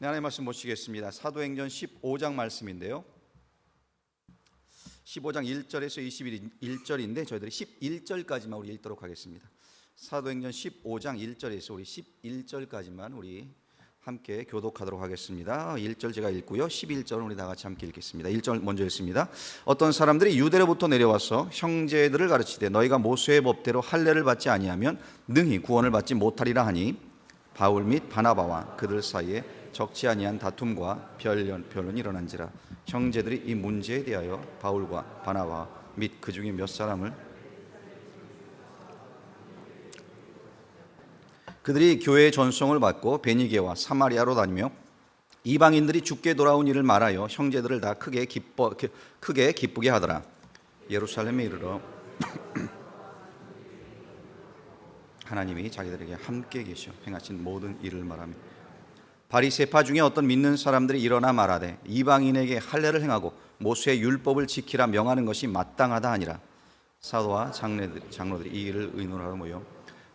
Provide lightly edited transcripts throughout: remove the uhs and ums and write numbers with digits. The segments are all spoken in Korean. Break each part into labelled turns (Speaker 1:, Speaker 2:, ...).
Speaker 1: 네, 하나님 말씀 보시겠습니다. 사도행전 15장 말씀인데요. 15장 1절에서 21절인데 저희들이 11절까지만 우리 읽도록 하겠습니다. 사도행전 15장 1절에서 우리 11절까지만 우리 함께 교독하도록 하겠습니다. 1절 제가 읽고요. 11절은 우리 다 같이 함께 읽겠습니다. 1절 먼저 읽습니다. 어떤 사람들이 유대로부터 내려와서 형제들을 가르치되 너희가 모세의 법대로 할례를 받지 아니하면 능히 구원을 받지 못하리라 하니 바울 및 바나바와 그들 사이에 적지 아니한 다툼과 변론이 일어난지라. 형제들이 이 문제에 대하여 바울과 바나바 및 그 중에 몇 사람을 그들이 교회의 전송을 받고 베니게와 사마리아로 다니며 이방인들이 죽게 돌아온 일을 말하여 형제들을 다 크게 기쁘게 하더라. 예루살렘에 이르러 하나님이 자기들에게 함께 계셔 행하신 모든 일을 말하며 바리새파 중에 어떤 믿는 사람들이 일어나 말하되 이방인에게 할례를 행하고 모세의 율법을 지키라 명하는 것이 마땅하다 하니라. 사도와 장로들이 이 일을 의논하러 모여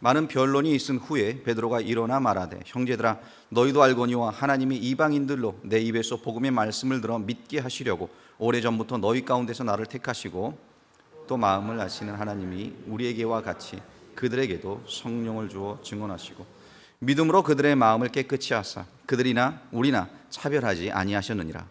Speaker 1: 많은 변론이 있은 후에 베드로가 일어나 말하되 형제들아 너희도 알거니와 하나님이 이방인들로 내 입에서 복음의 말씀을 들어 믿게 하시려고 오래전부터 너희 가운데서 나를 택하시고 또 마음을 아시는 하나님이 우리에게와 같이 그들에게도 성령을 주어 증언하시고 믿음으로 그들의 마음을 깨끗이 하사 그들이나 우리나 차별하지 아니하셨느니라.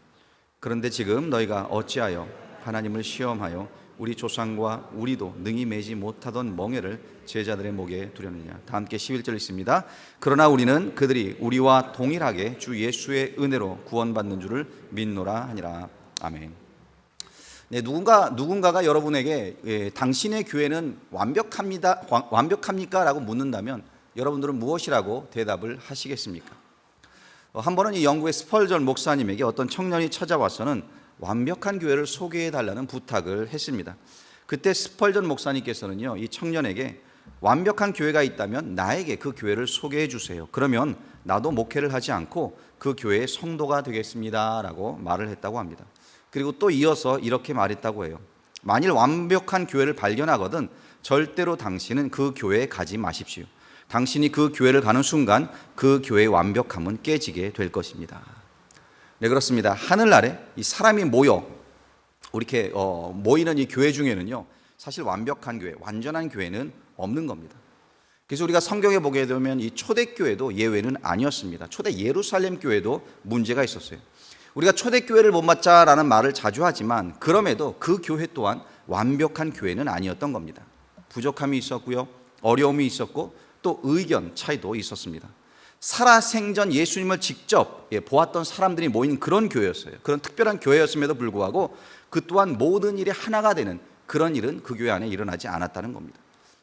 Speaker 1: 그런데 지금 너희가 어찌하여 하나님을 시험하여 우리 조상과 우리도 능히 매지 못하던 멍에를 제자들의 목에 두려느냐. 다 함께 11절 있습니다. 그러나 우리는 그들이 우리와 동일하게 주 예수의 은혜로 구원받는 줄을 믿노라 하니라. 아멘. 네, 누군가가 여러분에게 당신의 교회는 완벽합니까? 라고 묻는다면 여러분들은 무엇이라고 대답을 하시겠습니까? 한 번은 이 영국의 스펄전 목사님에게 어떤 청년이 찾아와서는 완벽한 교회를 소개해달라는 부탁을 했습니다. 그때 스펄전 목사님께서는요, 이 청년에게 완벽한 교회가 있다면 나에게 그 교회를 소개해 주세요. 그러면 나도 목회를 하지 않고 그 교회의 성도가 되겠습니다 라고 말을 했다고 합니다. 그리고 또 이어서 이렇게 말했다고 해요. 만일 완벽한 교회를 발견하거든 절대로 당신은 그 교회에 가지 마십시오. 당신이 그 교회를 가는 순간 그 교회의 완벽함은 깨지게 될 것입니다. 네, 그렇습니다. 하늘나라에 이 사람이 모여 이렇게 모이는 이 교회 중에는요, 사실 완벽한 교회, 완전한 교회는 없는 겁니다. 그래서 우리가 성경에 보게 되면 이 초대교회도 예외는 아니었습니다. 초대 예루살렘 교회도 문제가 있었어요. 우리가 초대교회를 못 맞자라는 말을 자주 하지만 그럼에도 그 교회 또한 완벽한 교회는 아니었던 겁니다. 부족함이 있었고요, 어려움이 있었고 또 의견 차이도 있었습니다. 살아생전 예수님을 직접 보았던 사람들이 모인 그런 교회였어요. 그런 특별한 교회였음에도 불구하고 그 또한 모든 일이 하나가 되는 그런 일은 그 교회 안에 일어나지 않았다는 겁니다.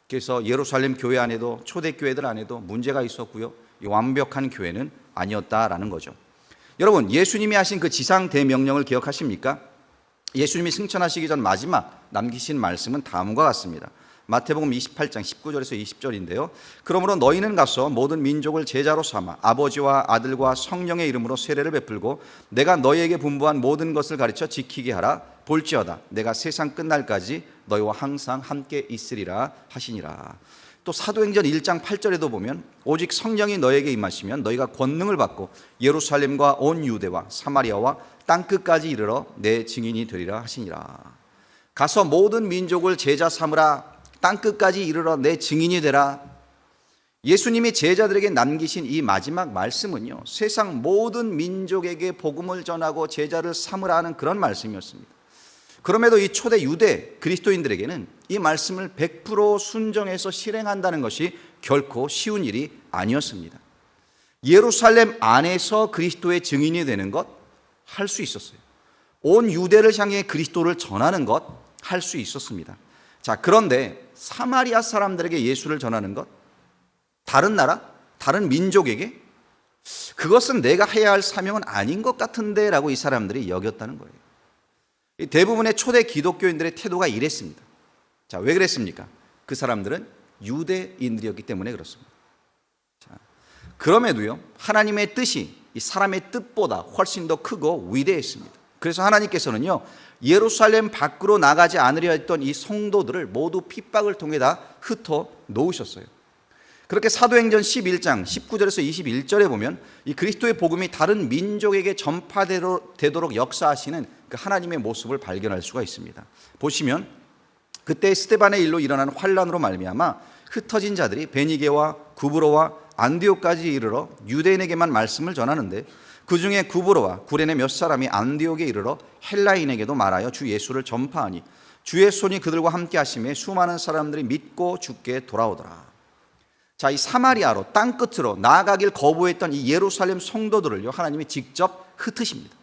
Speaker 1: 그래서 예루살렘 교회 안에도 초대교회들 안에도 문제가 있었고요, 이 완벽한 교회는 아니었다라는 거죠. 여러분, 예수님이 하신 그 지상 대명령을 기억하십니까? 예수님이 승천하시기 전 마지막 남기신 말씀은 다음과 같습니다. 마태복음 28장 19절에서 20절인데요. 그러므로 너희는 가서 모든 민족을 제자로 삼아 아버지와 아들과 성령의 이름으로 세례를 베풀고 내가 너희에게 분부한 모든 것을 가르쳐 지키게 하라. 볼지어다 내가 세상 끝날까지 너희와 항상 함께 있으리라 하시니라. 또 사도행전 1장 8절에도 보면 오직 성령이 너희에게 임하시면 너희가 권능을 받고 예루살렘과 온 유대와 사마리아와 땅끝까지 이르러 내 증인이 되리라 하시니라. 가서 모든 민족을 제자 삼으라. 땅끝까지 이르러 내 증인이 되라. 예수님이 제자들에게 남기신 이 마지막 말씀은요, 세상 모든 민족에게 복음을 전하고 제자를 삼으라 하는 그런 말씀이었습니다. 그럼에도 이 초대 유대 그리스도인들에게는 이 말씀을 100% 순종해서 실행한다는 것이 결코 쉬운 일이 아니었습니다. 예루살렘 안에서 그리스도의 증인이 되는 것 할 수 있었어요. 온 유대를 향해 그리스도를 전하는 것 할 수 있었습니다. 자, 그런데 사마리아 사람들에게 예수를 전하는 것, 다른 나라, 다른 민족에게 그것은 내가 해야 할 사명은 아닌 것 같은데 라고 이 사람들이 여겼다는 거예요. 대부분의 초대 기독교인들의 태도가 이랬습니다. 자, 왜 그랬습니까? 그 사람들은 유대인들이었기 때문에 그렇습니다. 자, 그럼에도요, 하나님의 뜻이 이 사람의 뜻보다 훨씬 더 크고 위대했습니다. 그래서 하나님께서는요, 예루살렘 밖으로 나가지 않으려 했던 이 성도들을 모두 핍박을 통해 다 흩어 놓으셨어요. 그렇게 사도행전 11장 19절에서 21절에 보면 이 그리스도의 복음이 다른 민족에게 전파되도록 역사하시는 그 하나님의 모습을 발견할 수가 있습니다. 보시면 그때 스데반의 일로 일어난 환란으로 말미암아 흩어진 자들이 베니게와 구브로와 안디옥까지 이르러 유대인에게만 말씀을 전하는데 그 중에 구브로와 구레네 몇 사람이 안디옥에 이르러 헬라인에게도 말하여 주 예수를 전파하니 주의 손이 그들과 함께 하심에 수많은 사람들이 믿고 주께 돌아오더라. 자, 이 사마리아로 땅 끝으로 나아가길 거부했던 이 예루살렘 성도들을요 하나님이 직접 흩으십니다.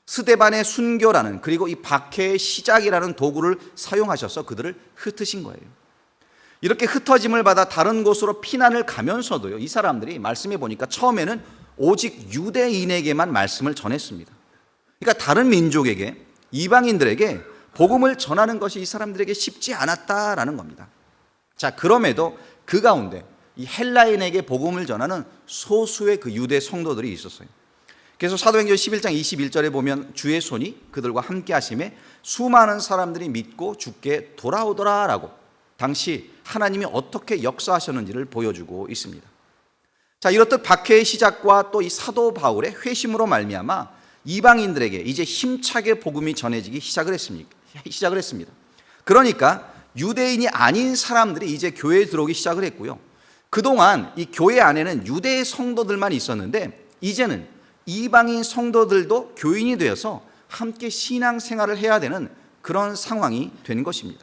Speaker 1: 스데반의 순교라는, 그리고 이 박해의 시작이라는 도구를 사용하셔서 그들을 흩으신 거예요. 이렇게 흩어짐을 받아 다른 곳으로 피난을 가면서도요 이 사람들이 말씀해 보니까 처음에는 오직 유대인에게만 말씀을 전했습니다. 그러니까 다른 민족에게, 이방인들에게 복음을 전하는 것이 이 사람들에게 쉽지 않았다라는 겁니다. 자, 그럼에도 그 가운데 이 헬라인에게 복음을 전하는 소수의 그 유대 성도들이 있었어요. 그래서 사도행전 11장 21절에 보면 주의 손이 그들과 함께 하심에 수많은 사람들이 믿고 주께 돌아오더라라고 당시 하나님이 어떻게 역사하셨는지를 보여주고 있습니다. 자, 이렇듯 박해의 시작과 또 이 사도 바울의 회심으로 말미암아 이방인들에게 이제 힘차게 복음이 전해지기 시작을 했습니다. 그러니까 유대인이 아닌 사람들이 이제 교회에 들어오기 시작을 했고요. 그동안 이 교회 안에는 유대 성도들만 있었는데 이제는 이방인 성도들도 교인이 되어서 함께 신앙생활을 해야 되는 그런 상황이 된 것입니다.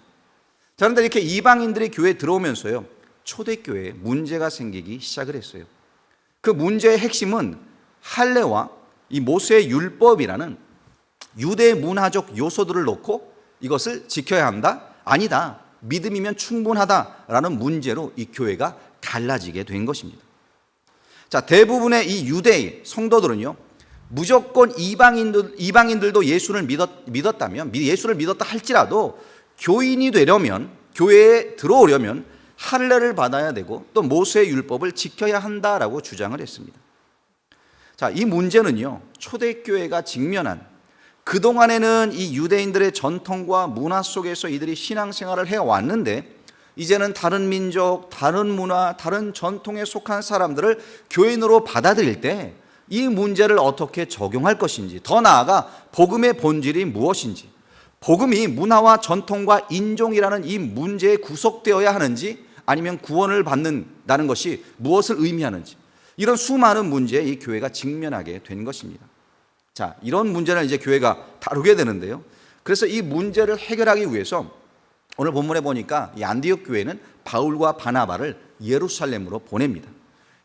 Speaker 1: 자, 그런데 이렇게 이방인들이 교회에 들어오면서요 초대교회에 문제가 생기기 시작을 했어요. 그 문제의 핵심은 할례와 이 모세의 율법이라는 유대 문화적 요소들을 놓고 이것을 지켜야 한다? 아니다. 믿음이면 충분하다라는 문제로 이 교회가 갈라지게 된 것입니다. 자, 대부분의 이 유대 성도들은요 무조건 이방인들도 예수를 믿었다면, 예수를 믿었다 할지라도 교인이 되려면, 교회에 들어오려면 할례를 받아야 되고 또 모세의 율법을 지켜야 한다라고 주장을 했습니다. 자, 이 문제는요 초대교회가 직면한, 그동안에는 이 유대인들의 전통과 문화 속에서 이들이 신앙생활을 해왔는데 이제는 다른 민족, 다른 문화, 다른 전통에 속한 사람들을 교인으로 받아들일 때 이 문제를 어떻게 적용할 것인지, 더 나아가 복음의 본질이 무엇인지, 복음이 문화와 전통과 인종이라는 이 문제에 구속되어야 하는지 아니면 구원을 받는다는 것이 무엇을 의미하는지, 이런 수많은 문제에 이 교회가 직면하게 된 것입니다. 자, 이런 문제를 이제 교회가 다루게 되는데요. 그래서 이 문제를 해결하기 위해서 오늘 본문에 보니까 이 안디옥 교회는 바울과 바나바를 예루살렘으로 보냅니다.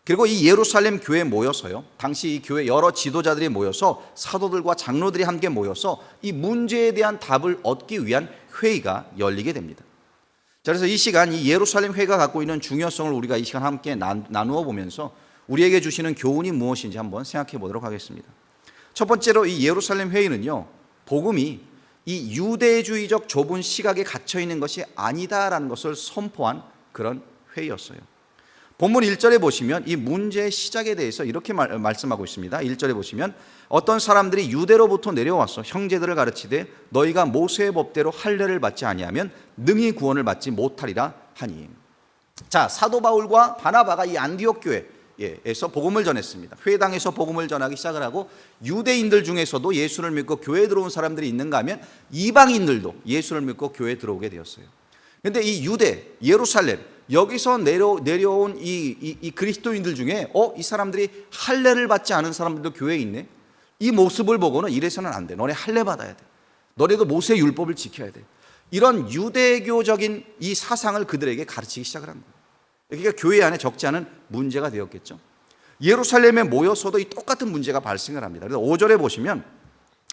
Speaker 1: 그리고 이 예루살렘 교회에 모여서요, 당시 이 교회 여러 지도자들이 모여서 사도들과 장로들이 함께 모여서 이 문제에 대한 답을 얻기 위한 회의가 열리게 됩니다. 자, 그래서 이 시간 이 예루살렘 회의가 갖고 있는 중요성을 우리가 이 시간 함께 나누어 보면서 우리에게 주시는 교훈이 무엇인지 한번 생각해 보도록 하겠습니다. 첫 번째로 이 예루살렘 회의는요, 복음이 이 유대주의적 좁은 시각에 갇혀 있는 것이 아니다라는 것을 선포한 그런 회의였어요. 본문 1절에 보시면 이 문제의 시작에 대해서 이렇게 말씀하고 있습니다. 1절에 보시면 어떤 사람들이 유대로부터 내려와서 형제들을 가르치되 너희가 모세의 법대로 할례를 받지 아니하면 능히 구원을 받지 못하리라 하니. 자, 사도 바울과 바나바가 이 안디옥 교회에서 복음을 전했습니다. 회당에서 복음을 전하기 시작을 하고 유대인들 중에서도 예수를 믿고 교회에 들어온 사람들이 있는가 하면 이방인들도 예수를 믿고 교회에 들어오게 되었어요. 그런데 이 유대, 예루살렘, 여기서 내려온 이 그리스도인들 중에 이 사람들이 할례를 받지 않은 사람들도 교회에 있네. 이 모습을 보고는 이래서는 안 돼. 너네 할례 받아야 돼. 너네도 모세의 율법을 지켜야 돼. 이런 유대교적인 이 사상을 그들에게 가르치기 시작을 한 거예요. 그러니까 교회 안에 적지 않은 문제가 되었겠죠. 예루살렘에 모여서도 이 똑같은 문제가 발생을 합니다. 그래서 5절에 보시면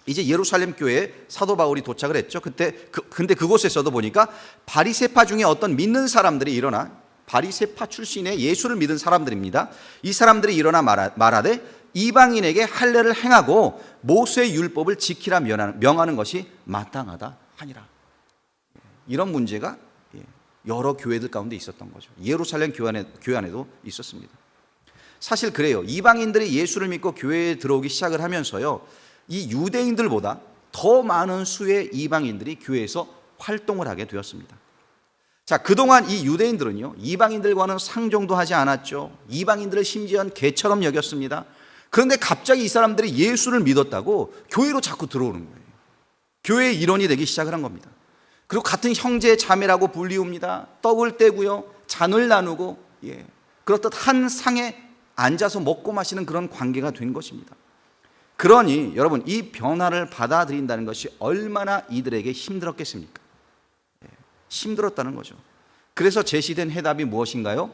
Speaker 1: 이제 예루살렘 교회에 사도 바울이 도착을 했죠. 근데 그곳에서도 보니까 바리새파 중에 어떤 믿는 사람들이 일어나, 바리새파 출신의 예수를 믿은 사람들입니다. 이 사람들이 일어나 말하되 이방인에게 할례를 행하고 모세의 율법을 지키라 명하는 것이 마땅하다 하니라. 이런 문제가 여러 교회들 가운데 있었던 거죠. 예루살렘 교회 안에도 있었습니다. 사실 그래요. 이방인들이 예수를 믿고 교회에 들어오기 시작을 하면서요, 이 유대인들보다 더 많은 수의 이방인들이 교회에서 활동을 하게 되었습니다. 자, 그동안 이 유대인들은요, 이방인들과는 상종도 하지 않았죠. 이방인들을 심지어 개처럼 여겼습니다. 그런데 갑자기 이 사람들이 예수를 믿었다고 교회로 자꾸 들어오는 거예요. 교회의 일원이 되기 시작을 한 겁니다. 그리고 같은 형제 자매라고 불리웁니다. 떡을 떼고요, 잔을 나누고, 그렇듯 한 상에 앉아서 먹고 마시는 그런 관계가 된 것입니다. 그러니 여러분, 이 변화를 받아들인다는 것이 얼마나 이들에게 힘들었겠습니까? 힘들었다는 거죠. 그래서 제시된 해답이 무엇인가요?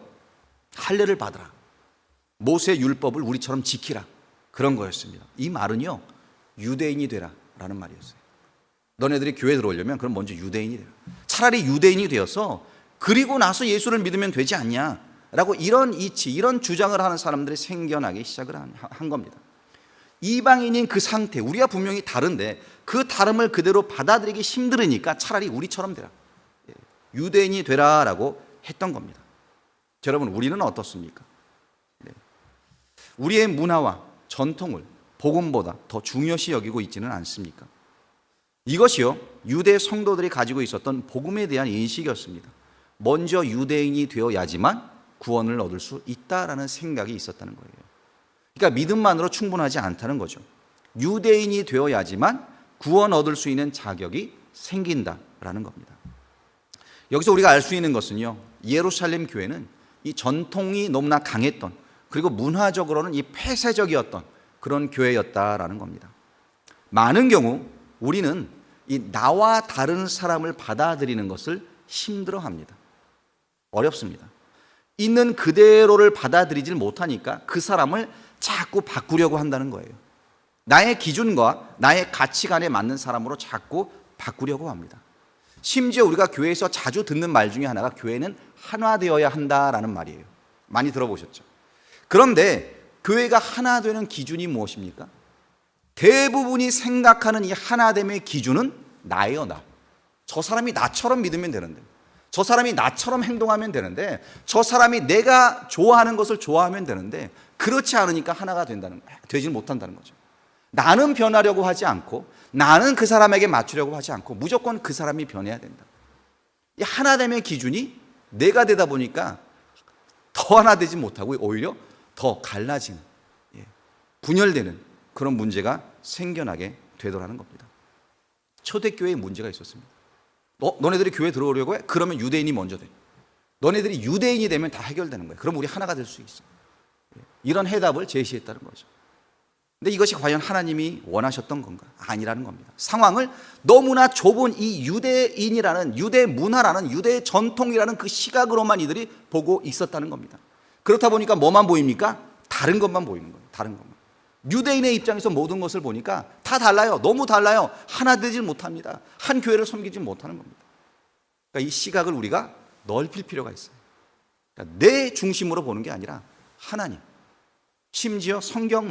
Speaker 1: 할례를 받으라, 모세의 율법을 우리처럼 지키라, 그런 거였습니다. 이 말은요, 유대인이 되라 라는 말이었어요. 너네들이 교회에 들어오려면 그럼 먼저 유대인이 되라. 차라리 유대인이 되어서 그리고 나서 예수를 믿으면 되지 않냐 라고 이런 이치, 이런 주장을 하는 사람들이 생겨나기 시작을 한 겁니다. 이방인인 그 상태, 우리가 분명히 다른데 그 다름을 그대로 받아들이기 힘들으니까 차라리 우리처럼 되라, 유대인이 되라라고 했던 겁니다. 여러분, 우리는 어떻습니까? 우리의 문화와 전통을 복음보다 더 중요시 여기고 있지는 않습니까? 이것이요, 유대 성도들이 가지고 있었던 복음에 대한 인식이었습니다. 먼저 유대인이 되어야지만 구원을 얻을 수 있다라는 생각이 있었다는 거예요. 그러니까 믿음만으로 충분하지 않다는 거죠. 유대인이 되어야지만 구원 얻을 수 있는 자격이 생긴다라는 겁니다. 여기서 우리가 알 수 있는 것은요, 예루살렘 교회는 이 전통이 너무나 강했던, 그리고 문화적으로는 이 폐쇄적이었던 그런 교회였다라는 겁니다. 많은 경우 우리는 이 나와 다른 사람을 받아들이는 것을 힘들어합니다. 어렵습니다. 있는 그대로를 받아들이질 못하니까 그 사람을 자꾸 바꾸려고 한다는 거예요. 나의 기준과 나의 가치관에 맞는 사람으로 자꾸 바꾸려고 합니다. 심지어 우리가 교회에서 자주 듣는 말 중에 하나가 교회는 하나 되어야 한다라는 말이에요. 많이 들어보셨죠? 그런데 교회가 하나 되는 기준이 무엇입니까? 대부분이 생각하는 이 하나됨의 기준은 나예요, 나. 저 사람이 나처럼 믿으면 되는데, 저 사람이 나처럼 행동하면 되는데, 저 사람이 내가 좋아하는 것을 좋아하면 되는데, 그렇지 않으니까 하나가 되질 못한다는 거죠. 나는 변하려고 하지 않고, 나는 그 사람에게 맞추려고 하지 않고, 무조건 그 사람이 변해야 된다. 이 하나됨의 기준이 내가 되다 보니까 더 하나 되지 못하고 오히려 더 갈라지는, 분열되는 그런 문제가 생겨나게 되더라는 겁니다. 초대교회에 문제가 있었습니다. 너네들이 교회 들어오려고 해? 그러면 유대인이 먼저 돼. 너네들이 유대인이 되면 다 해결되는 거예요. 그럼 우리 하나가 될 수 있어. 이런 해답을 제시했다는 거죠. 근데 이것이 과연 하나님이 원하셨던 건가? 아니라는 겁니다. 상황을 너무나 좁은 이 유대인이라는, 유대 문화라는, 유대 전통이라는 그 시각으로만 이들이 보고 있었다는 겁니다. 그렇다 보니까 뭐만 보입니까? 다른 것만 보이는 거예요. 다른 것만. 유대인의 입장에서 모든 것을 보니까 다 달라요. 너무 달라요. 하나 되질 못합니다. 한 교회를 섬기지 못하는 겁니다. 그러니까 이 시각을 우리가 넓힐 필요가 있어요. 그러니까 내 중심으로 보는 게 아니라 하나님, 심지어 성경이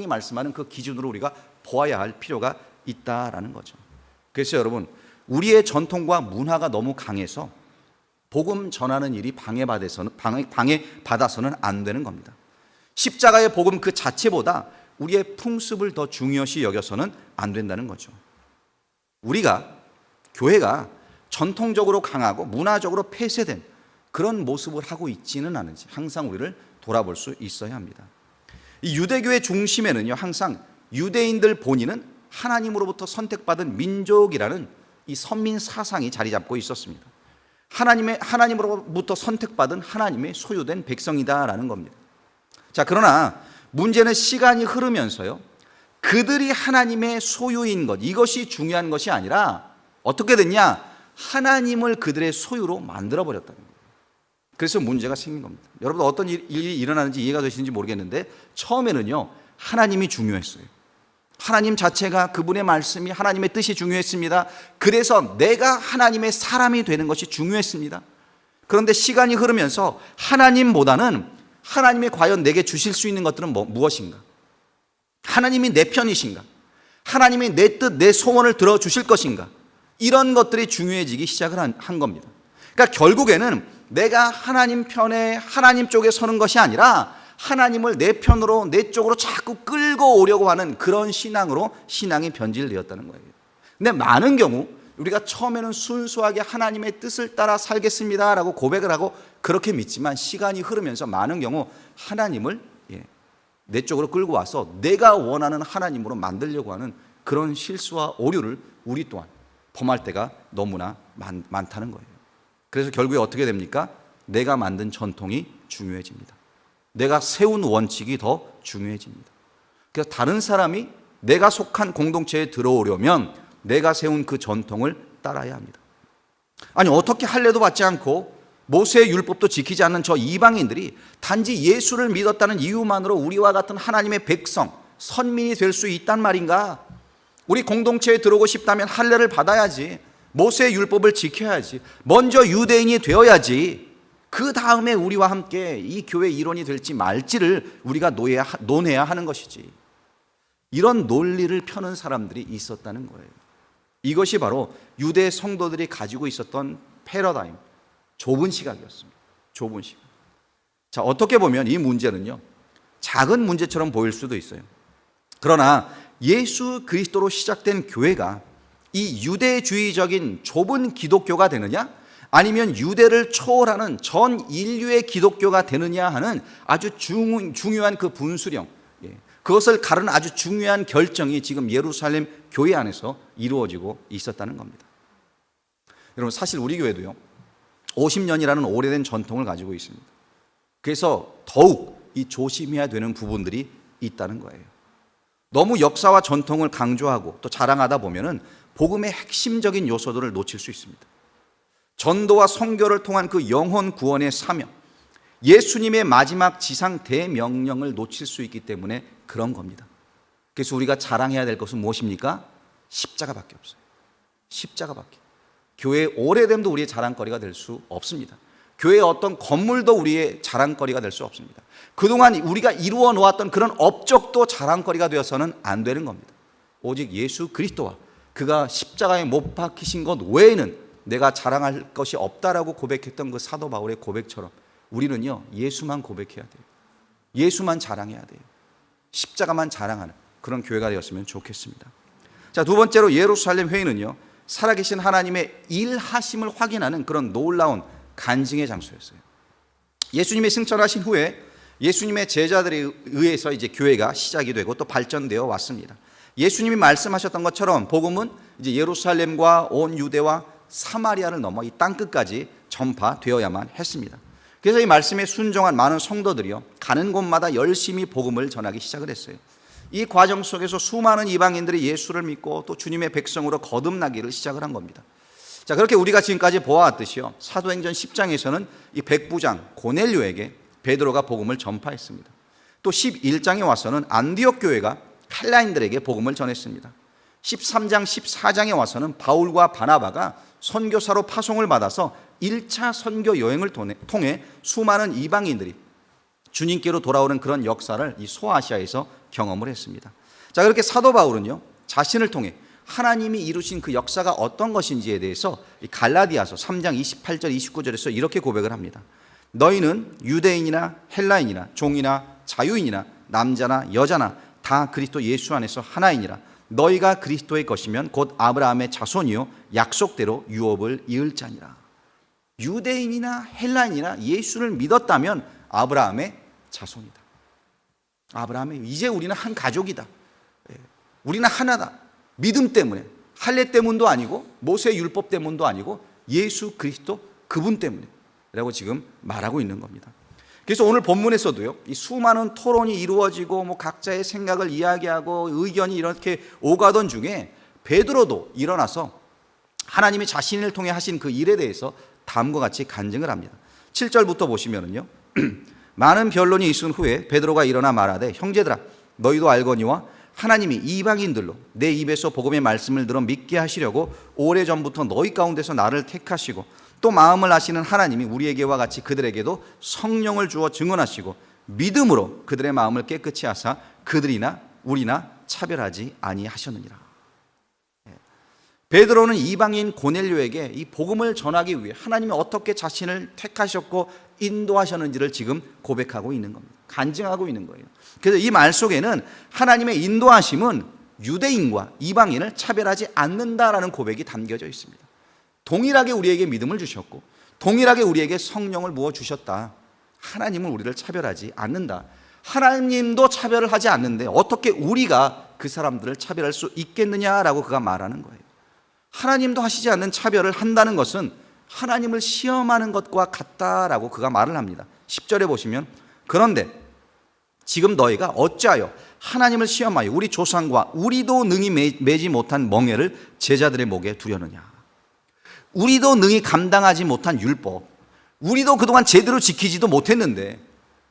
Speaker 1: 말씀하는 그 기준으로 우리가 보아야 할 필요가 있다라는 거죠. 그래서 여러분, 우리의 전통과 문화가 너무 강해서 복음 전하는 일이 방해받아서는 안 되는 겁니다. 십자가의 복음 그 자체보다 우리의 풍습을 더 중요시 여겨서는 안 된다는 거죠. 교회가 전통적으로 강하고 문화적으로 폐쇄된 그런 모습을 하고 있지는 않은지 항상 우리를 돌아볼 수 있어야 합니다. 이 유대교의 중심에는요, 항상 유대인들 본인은 하나님으로부터 선택받은 민족이라는 이 선민 사상이 자리 잡고 있었습니다. 하나님으로부터 선택받은 하나님의 소유된 백성이다라는 겁니다. 자, 그러나 문제는 시간이 흐르면서요, 그들이 하나님의 소유인 것, 이것이 중요한 것이 아니라 어떻게 됐냐? 하나님을 그들의 소유로 만들어버렸다는 거예요. 그래서 문제가 생긴 겁니다. 여러분, 어떤 일이 일어나는지 이해가 되시는지 모르겠는데, 처음에는요, 하나님이 중요했어요. 하나님 자체가, 그분의 말씀이, 하나님의 뜻이 중요했습니다. 그래서 내가 하나님의 사람이 되는 것이 중요했습니다. 그런데 시간이 흐르면서 하나님보다는 하나님이 과연 내게 주실 수 있는 것들은 무엇인가? 하나님이 내 편이신가? 하나님이 내 뜻, 내 소원을 들어주실 것인가? 이런 것들이 중요해지기 시작을 한 겁니다. 그러니까 결국에는 내가 하나님 편에, 하나님 쪽에 서는 것이 아니라 하나님을 내 편으로, 내 쪽으로 자꾸 끌고 오려고 하는 그런 신앙으로 신앙이 변질되었다는 거예요. 근데 많은 경우 우리가 처음에는 순수하게 하나님의 뜻을 따라 살겠습니다라고 고백을 하고 그렇게 믿지만 시간이 흐르면서 많은 경우 하나님을 내 쪽으로 끌고 와서 내가 원하는 하나님으로 만들려고 하는 그런 실수와 오류를 우리 또한 범할 때가 너무나 많다는 거예요. 그래서 결국에 어떻게 됩니까? 내가 만든 전통이 중요해집니다. 내가 세운 원칙이 더 중요해집니다. 그래서 다른 사람이 내가 속한 공동체에 들어오려면 내가 세운 그 전통을 따라야 합니다. 아니 어떻게 할례도 받지 않고 모세의 율법도 지키지 않는 저 이방인들이 단지 예수를 믿었다는 이유만으로 우리와 같은 하나님의 백성, 선민이 될 수 있단 말인가? 우리 공동체에 들어오고 싶다면 할례를 받아야지, 모세의 율법을 지켜야지, 먼저 유대인이 되어야지, 그 다음에 우리와 함께 이 교회 일원이 될지 말지를 우리가 논해야 하는 것이지. 이런 논리를 펴는 사람들이 있었다는 거예요. 이것이 바로 유대 성도들이 가지고 있었던 패러다임, 좁은 시각이었습니다. 좁은 시각. 자, 어떻게 보면 이 문제는요, 작은 문제처럼 보일 수도 있어요. 그러나 예수 그리스도로 시작된 교회가 이 유대주의적인 좁은 기독교가 되느냐, 아니면 유대를 초월하는 전 인류의 기독교가 되느냐 하는 아주 중요한 그 분수령, 그것을 가르는 아주 중요한 결정이 지금 예루살렘 교회 안에서 이루어지고 있었다는 겁니다. 여러분, 사실 우리 교회도요 50년이라는 오래된 전통을 가지고 있습니다. 그래서 더욱 이 조심해야 되는 부분들이 있다는 거예요. 너무 역사와 전통을 강조하고 또 자랑하다 보면은 복음의 핵심적인 요소들을 놓칠 수 있습니다. 전도와 선교를 통한 그 영혼 구원의 사명, 예수님의 마지막 지상 대명령을 놓칠 수 있기 때문에 그런 겁니다. 그래서 우리가 자랑해야 될 것은 무엇입니까? 십자가밖에 없어요. 십자가밖에. 교회의 오래됨도 우리의 자랑거리가 될 수 없습니다. 교회의 어떤 건물도 우리의 자랑거리가 될 수 없습니다. 그동안 우리가 이루어 놓았던 그런 업적도 자랑거리가 되어서는 안 되는 겁니다. 오직 예수 그리스도와 그가 십자가에 못 박히신 것 외에는 내가 자랑할 것이 없다라고 고백했던 그 사도 바울의 고백처럼 우리는요 예수만 고백해야 돼요. 예수만 자랑해야 돼요. 십자가만 자랑하는 그런 교회가 되었으면 좋겠습니다. 자, 두 번째로 예루살렘 회의는요 살아계신 하나님의 일하심을 확인하는 그런 놀라운 간증의 장소였어요. 예수님이 승천하신 후에 예수님의 제자들에 의해서 이제 교회가 시작이 되고 또 발전되어 왔습니다. 예수님이 말씀하셨던 것처럼 복음은 이제 예루살렘과 온 유대와 사마리아를 넘어 이 땅끝까지 전파되어야만 했습니다. 그래서 이 말씀에 순종한 많은 성도들이요 가는 곳마다 열심히 복음을 전하기 시작을 했어요. 이 과정 속에서 수많은 이방인들이 예수를 믿고 또 주님의 백성으로 거듭나기를 시작을 한 겁니다. 자, 그렇게 우리가 지금까지 보아왔듯이요 사도행전 10장에서는 이 백부장 고넬료에게 베드로가 복음을 전파했습니다. 또 11장에 와서는 안디옥 교회가 헬라인들에게 복음을 전했습니다. 13장 14장에 와서는 바울과 바나바가 선교사로 파송을 받아서 1차 선교 여행을 통해 수많은 이방인들이 주님께로 돌아오는 그런 역사를 이 소아시아에서 경험을 했습니다. 자, 그렇게 사도 바울은요 자신을 통해 하나님이 이루신 그 역사가 어떤 것인지에 대해서 갈라디아서 3장 28절 29절에서 이렇게 고백을 합니다. 너희는 유대인이나 헬라인이나 종이나 자유인이나 남자나 여자나 다 그리스도 예수 안에서 하나이니라. 너희가 그리스도의 것이면 곧 아브라함의 자손이요 약속대로 유업을 이을 자니라. 유대인이나 헬라인이나 예수를 믿었다면 아브라함의 자손이다. 아브라함의 이제 우리는 한 가족이다. 우리는 하나다. 믿음 때문에, 할례 때문도 아니고 모세의 율법 때문도 아니고 예수 그리스도 그분 때문에라고 지금 말하고 있는 겁니다. 그래서 오늘 본문에서도요 이 수많은 토론이 이루어지고 뭐 각자의 생각을 이야기하고 의견이 이렇게 오가던 중에 베드로도 일어나서 하나님이 자신을 통해 하신 그 일에 대해서 다음과 같이 간증을 합니다. 7절부터 보시면은요 많은 변론이 있은 후에 베드로가 일어나 말하되 형제들아 너희도 알거니와 하나님이 이방인들로 내 입에서 복음의 말씀을 들어 믿게 하시려고 오래전부터 너희 가운데서 나를 택하시고 또 마음을 아시는 하나님이 우리에게와 같이 그들에게도 성령을 주어 증언하시고 믿음으로 그들의 마음을 깨끗이 하사 그들이나 우리나 차별하지 아니하셨느니라. 베드로는 이방인 고넬료에게 이 복음을 전하기 위해 하나님이 어떻게 자신을 택하셨고 인도하셨는지를 지금 고백하고 있는 겁니다. 간증하고 있는 거예요. 그래서 이 말 속에는 하나님의 인도하심은 유대인과 이방인을 차별하지 않는다라는 고백이 담겨져 있습니다. 동일하게 우리에게 믿음을 주셨고 동일하게 우리에게 성령을 부어 주셨다. 하나님은 우리를 차별하지 않는다. 하나님도 차별을 하지 않는데 어떻게 우리가 그 사람들을 차별할 수 있겠느냐라고 그가 말하는 거예요. 하나님도 하시지 않는 차별을 한다는 것은 하나님을 시험하는 것과 같다라고 그가 말을 합니다. 10절에 보시면 그런데 지금 너희가 어찌하여 하나님을 시험하여 우리 조상과 우리도 능히 매지 못한 멍에를 제자들의 목에 두려느냐. 우리도 능히 감당하지 못한 율법, 우리도 그동안 제대로 지키지도 못했는데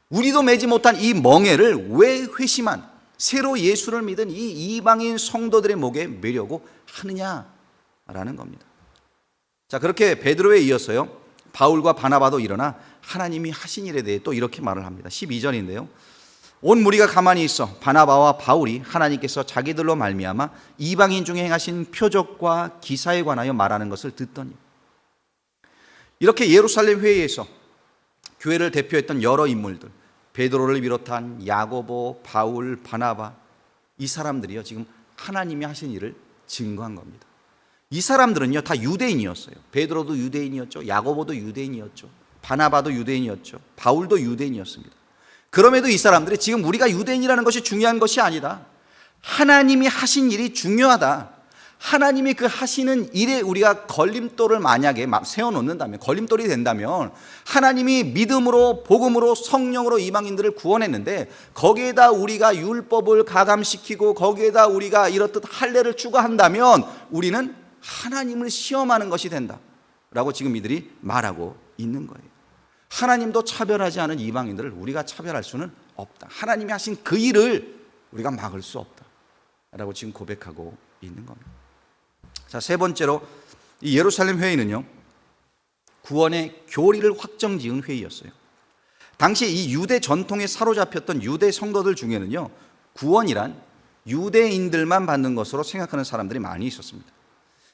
Speaker 1: 우리도 매지 못한 이 멍에를 왜 회심한 새로 예수를 믿은 이 이방인 성도들의 목에 매려고 하느냐라는 겁니다. 자, 그렇게 베드로에 이어서요 바울과 바나바도 일어나 하나님이 하신 일에 대해 또 이렇게 말을 합니다. 12절인데요. 온 무리가 가만히 있어 바나바와 바울이 하나님께서 자기들로 말미암아 이방인 중에 행하신 표적과 기사에 관하여 말하는 것을 듣더니, 이렇게 예루살렘 회의에서 교회를 대표했던 여러 인물들, 베드로를 비롯한 야고보, 바울, 바나바, 이 사람들이요 지금 하나님이 하신 일을 증거한 겁니다. 이 사람들은요 다 유대인이었어요. 베드로도 유대인이었죠. 야고보도 유대인이었죠. 바나바도 유대인이었죠. 바울도 유대인이었습니다. 그럼에도 이 사람들이 지금 우리가 유대인이라는 것이 중요한 것이 아니다. 하나님이 하신 일이 중요하다. 하나님이 그 하시는 일에 우리가 걸림돌을 만약에 세워놓는다면, 걸림돌이 된다면, 하나님이 믿음으로 복음으로 성령으로 이방인들을 구원했는데 거기에다 우리가 율법을 가감시키고 거기에다 우리가 이렇듯 할례를 추가한다면 우리는 하나님을 시험하는 것이 된다 라고 지금 이들이 말하고 있는 거예요. 하나님도 차별하지 않은 이방인들을 우리가 차별할 수는 없다. 하나님이 하신 그 일을 우리가 막을 수 없다 라고 지금 고백하고 있는 겁니다. 자, 세 번째로 이 예루살렘 회의는요 구원의 교리를 확정지은 회의였어요. 당시 이 유대 전통에 사로잡혔던 유대 성도들 중에는요 구원이란 유대인들만 받는 것으로 생각하는 사람들이 많이 있었습니다.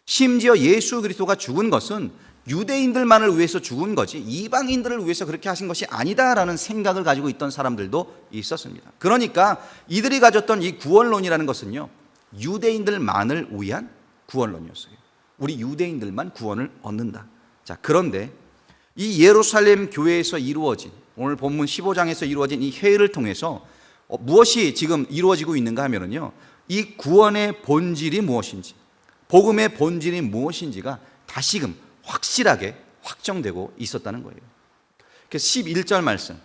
Speaker 1: 심지어 예수 그리스도가 죽은 것은 유대인들만을 위해서 죽은 거지 이방인들을 위해서 그렇게 하신 것이 아니다라는 생각을 가지고 있던 사람들도 있었습니다. 그러니까 이들이 가졌던 이 구원론이라는 것은요 유대인들만을 위한 구원론이었어요. 우리 유대인들만 구원을 얻는다. 자, 그런데 이 예루살렘 교회에서 이루어진, 오늘 본문 15장에서 이루어진 이 회의를 통해서 무엇이 지금 이루어지고 있는가 하면은요 이 구원의 본질이 무엇인지, 복음의 본질이 무엇인지가 다시금 확실하게 확정되고 있었다는 거예요. 그래서 11절 말씀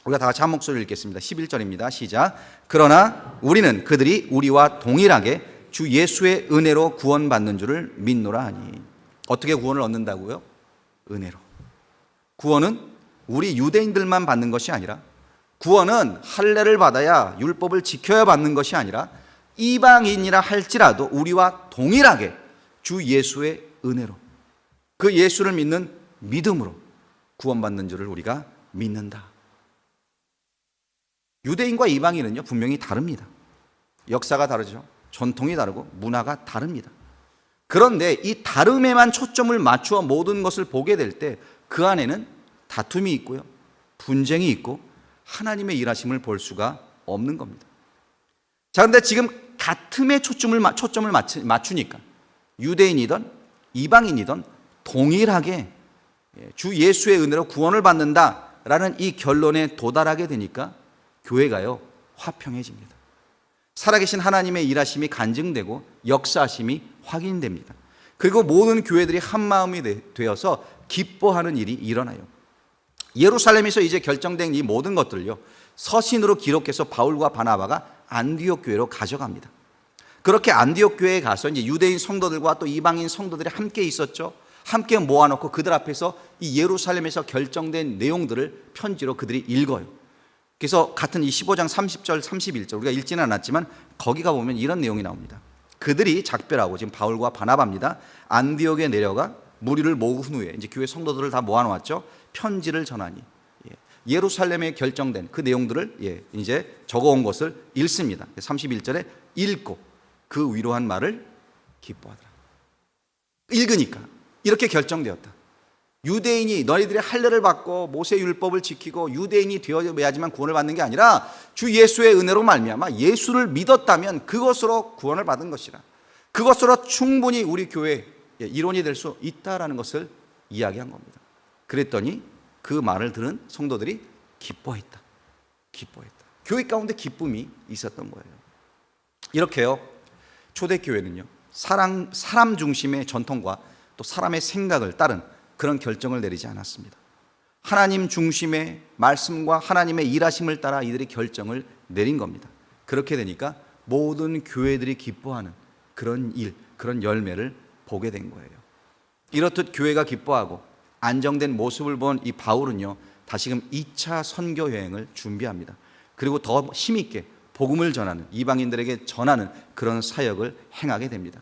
Speaker 1: 우리가 다 같이 한 목소리를 읽겠습니다. 11절입니다. 시작. 그러나 우리는 그들이 우리와 동일하게 주 예수의 은혜로 구원받는 줄을 믿노라 하니. 어떻게 구원을 얻는다고요? 은혜로. 구원은 우리 유대인들만 받는 것이 아니라, 구원은 할례를 받아야 율법을 지켜야 받는 것이 아니라 이방인이라 할지라도 우리와 동일하게 주 예수의 은혜로, 그 예수를 믿는 믿음으로 구원받는 줄을 우리가 믿는다. 유대인과 이방인은요 분명히 다릅니다. 역사가 다르죠. 전통이 다르고 문화가 다릅니다. 그런데 이 다름에만 초점을 맞추어 모든 것을 보게 될 때 그 안에는 다툼이 있고요, 분쟁이 있고 하나님의 일하심을 볼 수가 없는 겁니다. 자, 그런데 지금 같음에 초점을 맞추니까 유대인이든 이방인이든 동일하게 주 예수의 은혜로 구원을 받는다라는 이 결론에 도달하게 되니까 교회가요 화평해집니다. 살아계신 하나님의 일하심이 간증되고 역사하심이 확인됩니다. 그리고 모든 교회들이 한마음이 되어서 기뻐하는 일이 일어나요. 예루살렘에서 이제 결정된 이 모든 것들을요 서신으로 기록해서 바울과 바나바가 안디옥 교회로 가져갑니다. 그렇게 안디옥 교회에 가서 이제 유대인 성도들과 또 이방인 성도들이 함께 있었죠. 함께 모아놓고 그들 앞에서 이 예루살렘에서 결정된 내용들을 편지로 그들이 읽어요. 그래서 같은 이 15장 30절 31절 우리가 읽지는 않았지만 거기가 보면 이런 내용이 나옵니다. 그들이 작별하고, 지금 바울과 바나바입니다, 안디옥에 내려가 무리를 모은 후에 이제 교회 성도들을 다 모아놓았죠. 편지를 전하니 예루살렘에 결정된 그 내용들을 이제 적어온 것을 읽습니다. 31절에 읽고 그 위로한 말을 기뻐하더라. 읽으니까 이렇게 결정되었다. 유대인이 너희들이 할례를 받고 모세 율법을 지키고 유대인이 되어야지만 구원을 받는 게 아니라 주 예수의 은혜로 말미암아 예수를 믿었다면 그것으로 구원을 받은 것이라. 그것으로 충분히 우리 교회의 일원이 될 수 있다라는 것을 이야기한 겁니다. 그랬더니 그 말을 들은 성도들이 기뻐했다. 교회 가운데 기쁨이 있었던 거예요. 이렇게요, 초대교회는요, 사람 중심의 전통과 또 사람의 생각을 따른 그런 결정을 내리지 않았습니다. 하나님 중심의 말씀과 하나님의 일하심을 따라 이들이 결정을 내린 겁니다. 그렇게 되니까 모든 교회들이 기뻐하는 그런 일, 그런 열매를 보게 된 거예요. 이렇듯 교회가 기뻐하고 안정된 모습을 본 이 바울은요, 다시금 2차 선교 여행을 준비합니다. 그리고 더 힘있게 복음을 전하는, 이방인들에게 전하는 그런 사역을 행하게 됩니다.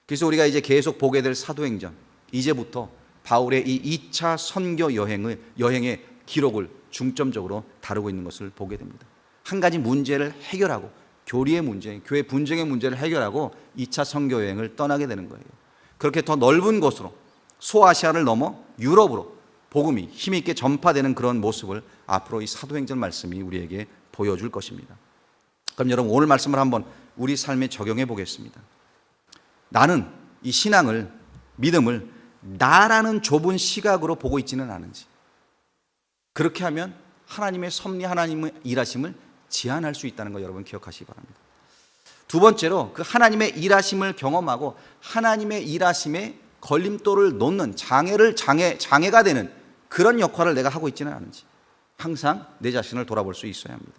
Speaker 1: 그래서 우리가 이제 계속 보게 될 사도행전, 이제부터 바울의 이 2차 선교 여행의 기록을 중점적으로 다루고 있는 것을 보게 됩니다. 한 가지 문제를 해결하고, 교리의 문제, 교회 분쟁의 문제를 해결하고 2차 선교 여행을 떠나게 되는 거예요. 그렇게 더 넓은 곳으로, 소아시아를 넘어 유럽으로 복음이 힘있게 전파되는 그런 모습을 앞으로 이 사도행전 말씀이 우리에게 보여줄 것입니다. 그럼 여러분, 오늘 말씀을 한번 우리 삶에 적용해 보겠습니다. 나는 이 신앙을, 믿음을 나라는 좁은 시각으로 보고 있지는 않은지, 그렇게 하면 하나님의 섭리, 하나님의 일하심을 제한할 수 있다는 거 여러분 기억하시기 바랍니다. 두 번째로, 그 하나님의 일하심을 경험하고 하나님의 일하심에 걸림돌을 놓는 장애가 되는 그런 역할을 내가 하고 있지는 않은지 항상 내 자신을 돌아볼 수 있어야 합니다.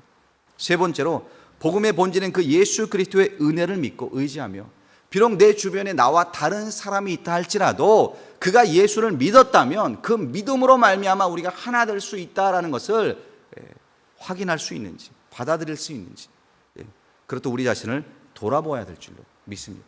Speaker 1: 세 번째로, 복음의 본질은 그 예수 그리스도의 은혜를 믿고 의지하며, 비록 내 주변에 나와 다른 사람이 있다 할지라도 그가 예수를 믿었다면 그 믿음으로 말미암아 우리가 하나 될 수 있다라는 것을 확인할 수 있는지, 받아들일 수 있는지, 그렇듯 우리 자신을 돌아보아야 될 줄로 믿습니다.